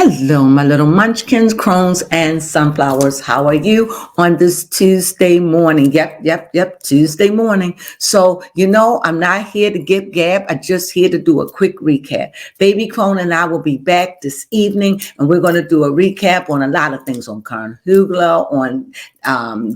Hello, my little munchkins, crones, and sunflowers. How are you on this Tuesday morning? Yep, Tuesday morning. So, I'm not here to give gab. I'm just here to do a quick recap. Baby Crone and I will be back this evening, and we're going to do a recap on a lot of things on Kern Hugler, on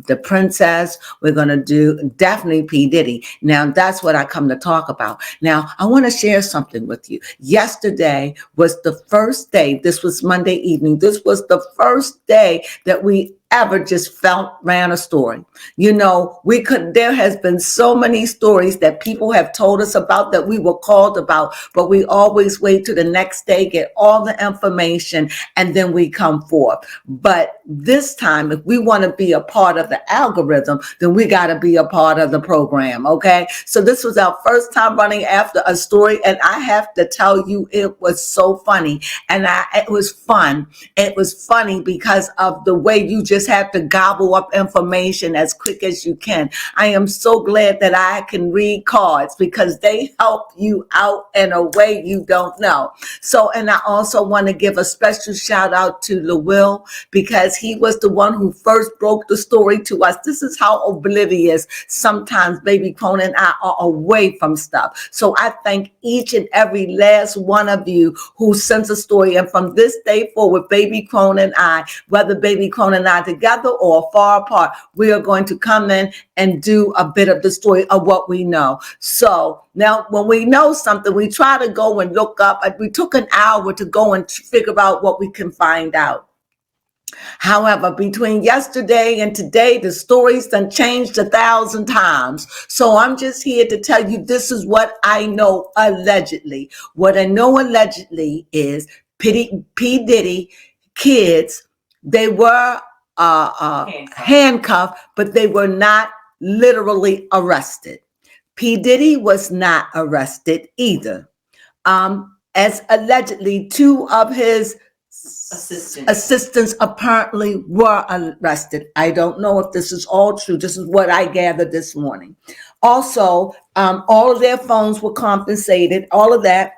the princess. We're going to do definitely P. Diddy. Now, that's what I come to talk about. Now, I want to share something with you. Yesterday was the first day. This was Monday evening. This was the first day that we ever just ran a story. There has been so many stories that people have told us about that we were called about, but we always wait to the next day, get all the information, and then we come forth. But this time, if we want to be a part of the algorithm, then we got to be a part of the program. Okay. So this was our first time running after a story. And I have to tell you, it was so funny. And it was fun. It was funny because of the way you just have to gobble up information as quick as you can. I am so glad that I can read cards because they help you out in a way you don't know. So, and I also want to give a special shout out to LaWill because he was the one who first broke the story to us. This is how oblivious sometimes Baby Crone and I are away from stuff. So I thank each and every last one of you who sends a story. And from this day forward, Baby Crone and I, whether Baby Crone and I together or far apart, we are going to come in and do a bit of the story of what we know. So now when we know something, we try to go and look up. We took an hour to go and figure out what we can find out. However, between yesterday and today, the stories done changed 1,000 times. So I'm just here to tell you this is what I know allegedly. What I know allegedly is P. Diddy kids, they were handcuffed, but they were not literally arrested. P. Diddy was not arrested either. As allegedly, two of his assistants apparently were arrested. I don't know if this is all true. This is what I gathered this morning. Also, all of their phones were confiscated. All of that,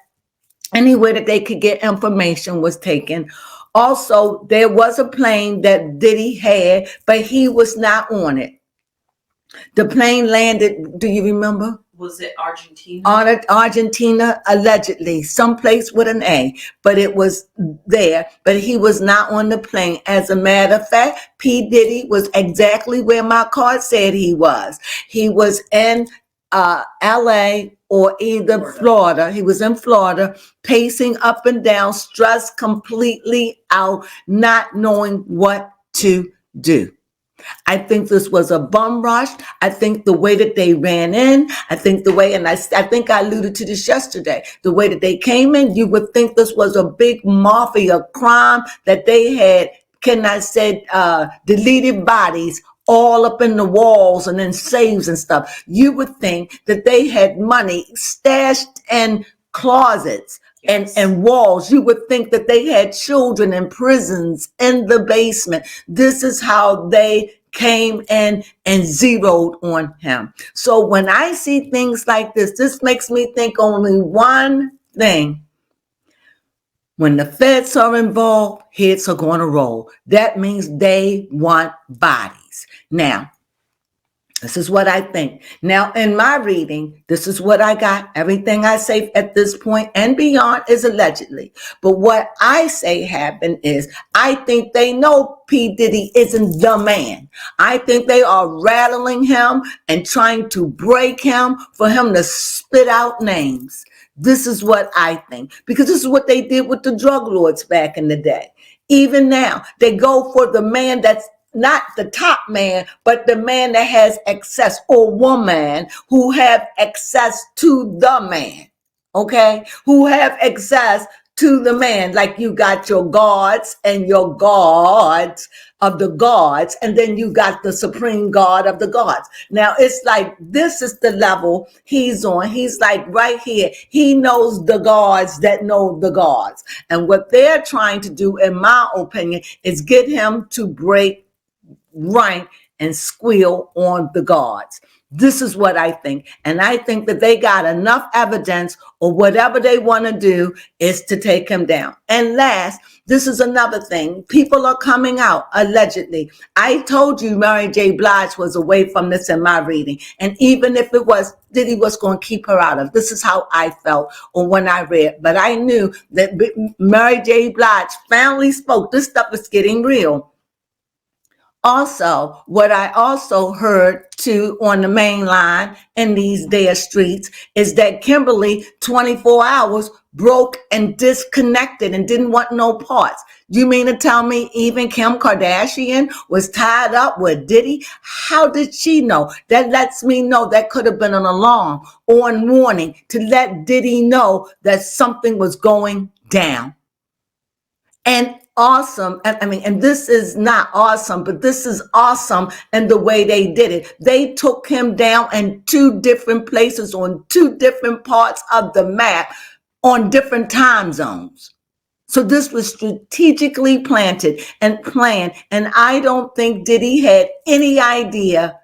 anywhere that they could get information was taken. Also, there was a plane that Diddy had, but he was not on it. The plane landed, do you remember? Was it Argentina? Argentina, allegedly, someplace with an A, but it was there, but he was not on the plane. As a matter of fact, P. Diddy was exactly where my card said he was. He was in LA or either Florida. He was in Florida, pacing up and down, stressed completely out, not knowing what to do. I think this was a bum rush. I think the way that they ran in, I think the way, and I think I alluded to this yesterday, the way that they came in, you would think this was a big mafia crime that they had, deleted bodies all up in the walls and in safes and stuff. You would think that they had money stashed in closets. Yes. And walls. You would think that they had children in prisons in the basement. This is how they came in and zeroed on him. So when I see things like this makes me think only one thing. When the feds are involved, heads are going to roll. That means they want bodies. Now, this is what I think. Now, in my reading, this is what I got. Everything I say at this point and beyond is allegedly. But what I say happened is I think they know P. Diddy isn't the man. I think they are rattling him and trying to break him for him to spit out names. This is what I think, because this is what they did with the drug lords back in the day. Even now, they go for the man that's not the top man, but the man that has access, or woman who have access to the man, okay? Who have access to the man, like you got your guards and your guards of the guards, and then you got the supreme guard of the guards. Now, it's like, this is the level he's on. He's like right here. He knows the guards that know the guards. And what they're trying to do, in my opinion, is get him to break rank and squeal on the guards. This is what I think. And I think that they got enough evidence, or whatever they want to do is to take him down. And last, this is another thing. People are coming out, allegedly. I told you Mary J. Blige was away from this in my reading. And even if it was, Diddy was going to keep her out of. This is how I felt or when I read. But I knew that Mary J. Blige finally spoke. This stuff is getting real. Also, what I also heard too on the main line in these their streets is that Kimberly 24 hours broke and disconnected and didn't want no parts. You mean to tell me even Kim Kardashian was tied up with Diddy? How did she know? That lets me know that could have been an alarm or a warning to let Diddy know that something was going down. And awesome. I mean, and this is not awesome, but this is awesome in the way they did it. They took him down in 2 different places on 2 different parts of the map on different time zones. So this was strategically planted and planned. And I don't think Diddy had any idea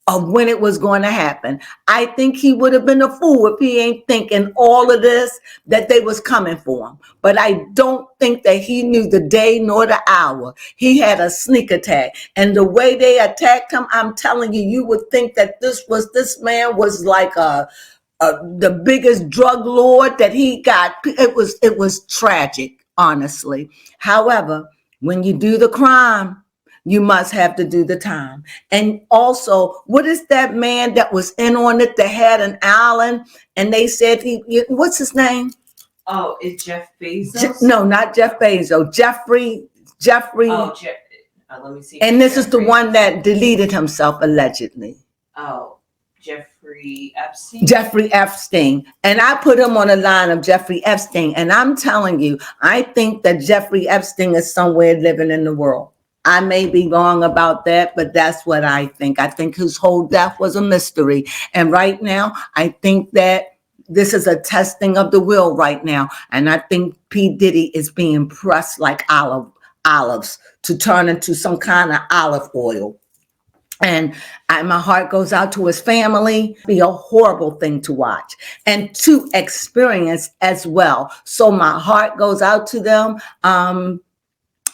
of when it was going to happen. I think he would have been a fool if he ain't thinking all of this, that they was coming for him. But I don't think that he knew the day nor the hour. He had a sneak attack. And the way they attacked him, I'm telling you, you would think that this man was like the biggest drug lord that he got. It was tragic, honestly. However, when you do the crime, you must have to do the time. And also, what is that man that was in on it that had an island? And they said what's his name? Oh, it's Jeff Bezos? No, not Jeff Bezos. Jeffrey. Oh, let me see. And this is the one that deleted himself, allegedly. Oh, Jeffrey Epstein? Jeffrey Epstein. And I put him on the line of Jeffrey Epstein. And I'm telling you, I think that Jeffrey Epstein is somewhere living in the world. I may be wrong about that, but that's what I think. I think his whole death was a mystery. And right now, I think that this is a testing of the will right now. And I think P. Diddy is being pressed like olives to turn into some kind of olive oil. And my heart goes out to his family. Be a horrible thing to watch and to experience as well. So my heart goes out to them.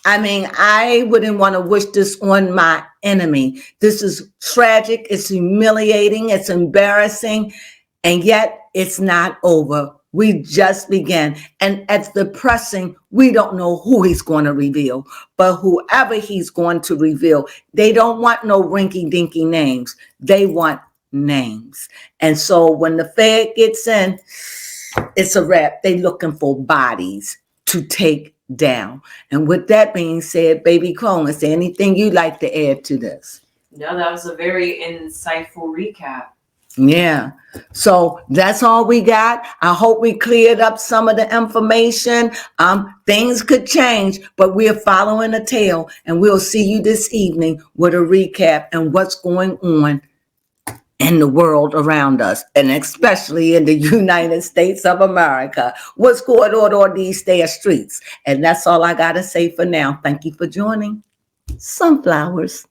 I mean, I wouldn't want to wish this on my enemy. This is tragic. It's humiliating. It's embarrassing. And yet it's not over. We just began. And it's depressing. We don't know who he's going to reveal. But whoever he's going to reveal, they don't want no rinky-dinky names. They want names. And so when the Fed gets in, it's a wrap. They looking for bodies to take down. And with that being said, baby Crone, is there anything you'd like to add to this? No, that was a very insightful recap. Yeah. So that's all we got. I hope we cleared up some of the information. Things could change, but we're following a tale, and we'll see you this evening with a recap and what's going on in the world around us, and especially in the United States of America. What's going on these there streets? And that's all I got to say for now. Thank you for joining. Sunflowers.